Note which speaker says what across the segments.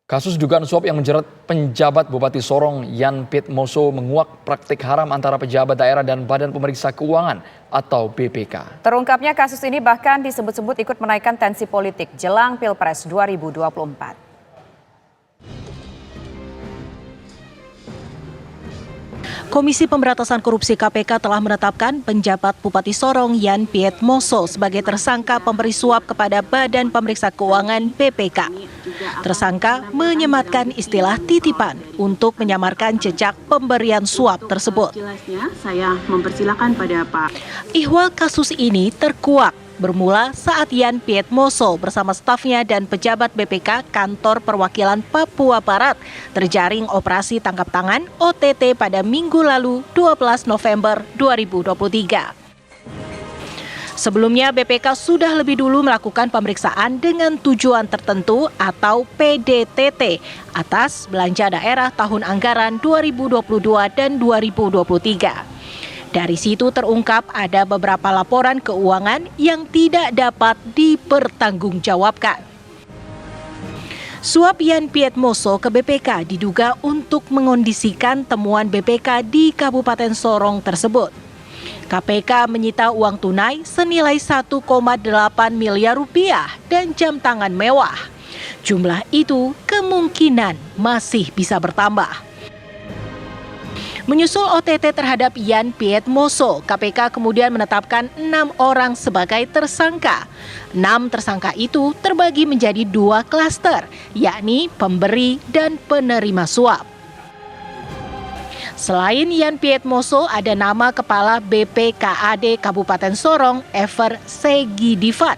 Speaker 1: Kasus dugaan suap yang menjerat penjabat Bupati Sorong Yan Piet Moso menguak praktik haram antara pejabat daerah dan Badan Pemeriksa Keuangan atau BPK.
Speaker 2: Terungkapnya kasus ini bahkan disebut-sebut ikut menaikkan tensi politik jelang Pilpres 2024.
Speaker 3: Komisi Pemberantasan Korupsi KPK telah menetapkan penjabat Bupati Sorong Yan Piet Moso sebagai tersangka pemberi suap kepada Badan Pemeriksa Keuangan BPK. Tersangka menyematkan istilah titipan untuk menyamarkan jejak pemberian suap tersebut.
Speaker 4: Saya mempersilakan pada Pak.
Speaker 3: Ihwal kasus ini terkuak bermula saat Yan Piet Moso bersama stafnya dan pejabat BPK Kantor Perwakilan Papua Barat terjaring operasi tangkap tangan OTT pada Minggu lalu 12 November 2023. Sebelumnya BPK sudah lebih dulu melakukan pemeriksaan dengan tujuan tertentu atau PDTT atas belanja daerah tahun anggaran 2022 dan 2023. Dari situ terungkap ada beberapa laporan keuangan yang tidak dapat dipertanggungjawabkan. Suap Yan Piet Moso ke BPK diduga untuk mengondisikan temuan BPK di Kabupaten Sorong tersebut. KPK menyita uang tunai senilai 1,8 miliar rupiah dan jam tangan mewah. Jumlah itu kemungkinan masih bisa bertambah. Menyusul OTT terhadap Yan Piet Moso, KPK kemudian menetapkan 6 orang sebagai tersangka. 6 tersangka itu terbagi menjadi 2 klaster, yakni pemberi dan penerima suap. Selain Yan Piet Moso, ada nama Kepala BPKAD Kabupaten Sorong, Ever Segidifat,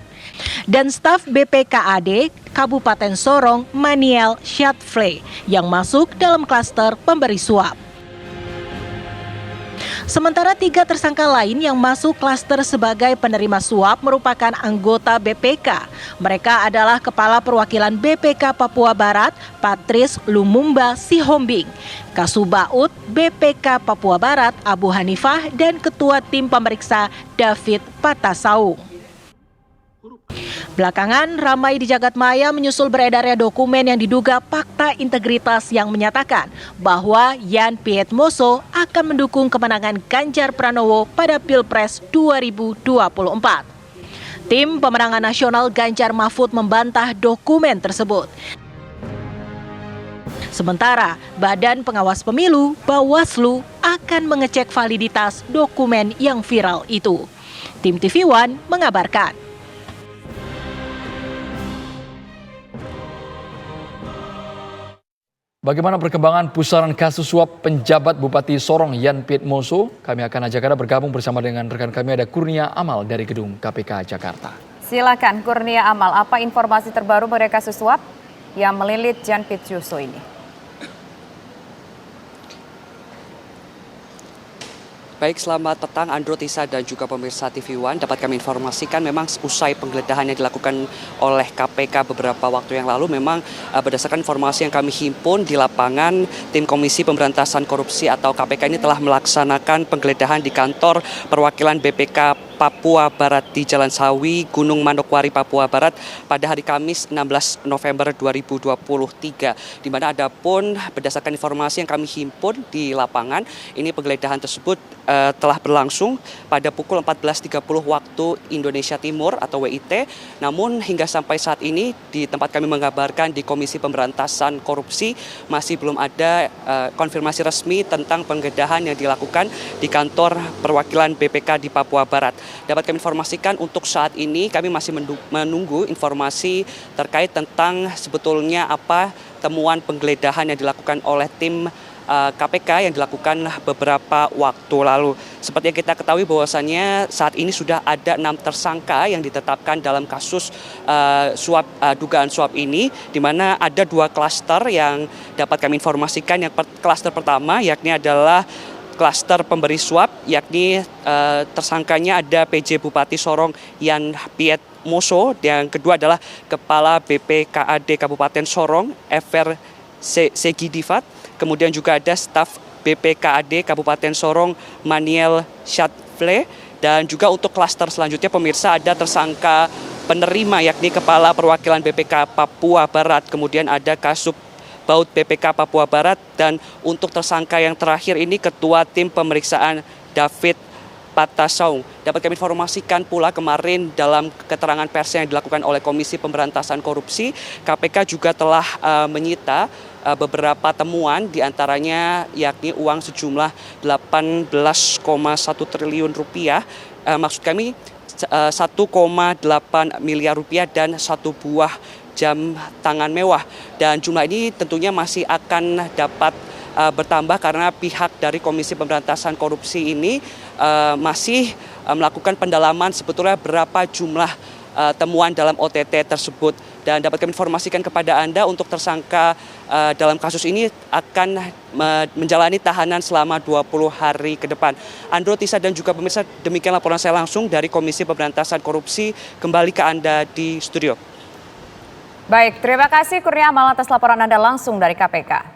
Speaker 3: dan staf BPKAD Kabupaten Sorong, Maniel Syatfle, yang masuk dalam klaster pemberi suap. Sementara 3 tersangka lain yang masuk klaster sebagai penerima suap merupakan anggota BPK. Mereka adalah Kepala Perwakilan BPK Papua Barat, Patris Lumumba Sihombing, Kasubaut BPK Papua Barat, Abu Hanifah, dan Ketua Tim Pemeriksa David Patasaung. Belakangan ramai di jagat maya menyusul beredarnya dokumen yang diduga fakta integritas yang menyatakan bahwa Yan Piet Moso akan mendukung kemenangan Ganjar Pranowo pada Pilpres 2024. Tim Pemenangan Nasional Ganjar Mahfud membantah dokumen tersebut. Sementara Badan Pengawas Pemilu Bawaslu akan mengecek validitas dokumen yang viral itu. Tim TV One mengabarkan.
Speaker 1: Bagaimana perkembangan pusaran kasus suap penjabat Bupati Sorong Yan Piet Moso? Kami akan ajak Anda bergabung bersama dengan rekan kami ada Kurnia Amal dari Gedung KPK Jakarta.
Speaker 2: Silakan Kurnia Amal, apa informasi terbaru mengenai kasus suap yang melilit Yan Piet Moso ini?
Speaker 5: Baik, selamat petang Andro, Tisa, dan juga pemirsa TV One. Dapat kami informasikan memang usai penggeledahan yang dilakukan oleh KPK beberapa waktu yang lalu, memang berdasarkan informasi yang kami himpun di lapangan, tim Komisi Pemberantasan Korupsi atau KPK ini telah melaksanakan penggeledahan di kantor perwakilan BPK Papua Barat di Jalan Sawi, Gunung Manokwari, Papua Barat pada hari Kamis 16 November 2023. Di mana ada pun berdasarkan informasi yang kami himpun di lapangan, ini penggeledahan tersebut telah berlangsung pada pukul 14.30 waktu Indonesia Timur atau WIT. Namun hingga sampai saat ini di tempat kami mengabarkan di Komisi Pemberantasan Korupsi masih belum ada konfirmasi resmi tentang penggeledahan yang dilakukan di kantor perwakilan BPK di Papua Barat. Dapat kami informasikan untuk saat ini kami masih menunggu informasi terkait tentang sebetulnya apa temuan penggeledahan yang dilakukan oleh tim KPK yang dilakukan beberapa waktu lalu. Seperti yang kita ketahui bahwasannya saat ini sudah ada 6 tersangka yang ditetapkan dalam kasus dugaan suap ini, di mana ada 2 klaster yang dapat kami informasikan. Yang klaster pertama yakni adalah klaster pemberi suap, yakni tersangkanya ada PJ Bupati Sorong Yan Piet Moso. Yang kedua adalah Kepala BPKAD Kabupaten Sorong Ever Segidifat. Kemudian juga ada staf BPKAD Kabupaten Sorong Maniel Syatfle. Dan juga untuk klaster selanjutnya pemirsa ada tersangka penerima yakni Kepala Perwakilan BPK Papua Barat. Kemudian ada Kasub Baut BPK Papua Barat, dan untuk tersangka yang terakhir ini Ketua Tim Pemeriksaan David Patasaung. Dapat kami informasikan pula kemarin dalam keterangan pers yang dilakukan oleh Komisi Pemberantasan Korupsi, KPK juga telah menyita beberapa temuan, diantaranya yakni uang sejumlah 18,1 triliun rupiah, maksud kami 1,8 miliar rupiah dan 1 buah jam tangan mewah. Dan jumlah ini tentunya masih akan dapat bertambah karena pihak dari Komisi Pemberantasan Korupsi ini masih melakukan pendalaman sebetulnya berapa jumlah temuan dalam OTT tersebut. Dan dapat kami informasikan kepada Anda untuk tersangka dalam kasus ini akan menjalani tahanan selama 20 hari ke depan. Andro, Tisa, dan juga pemirsa, demikian laporan saya langsung dari Komisi Pemberantasan Korupsi. Kembali ke Anda di studio.
Speaker 2: Baik, terima kasih Kurnia Amal atas laporan Anda langsung dari KPK.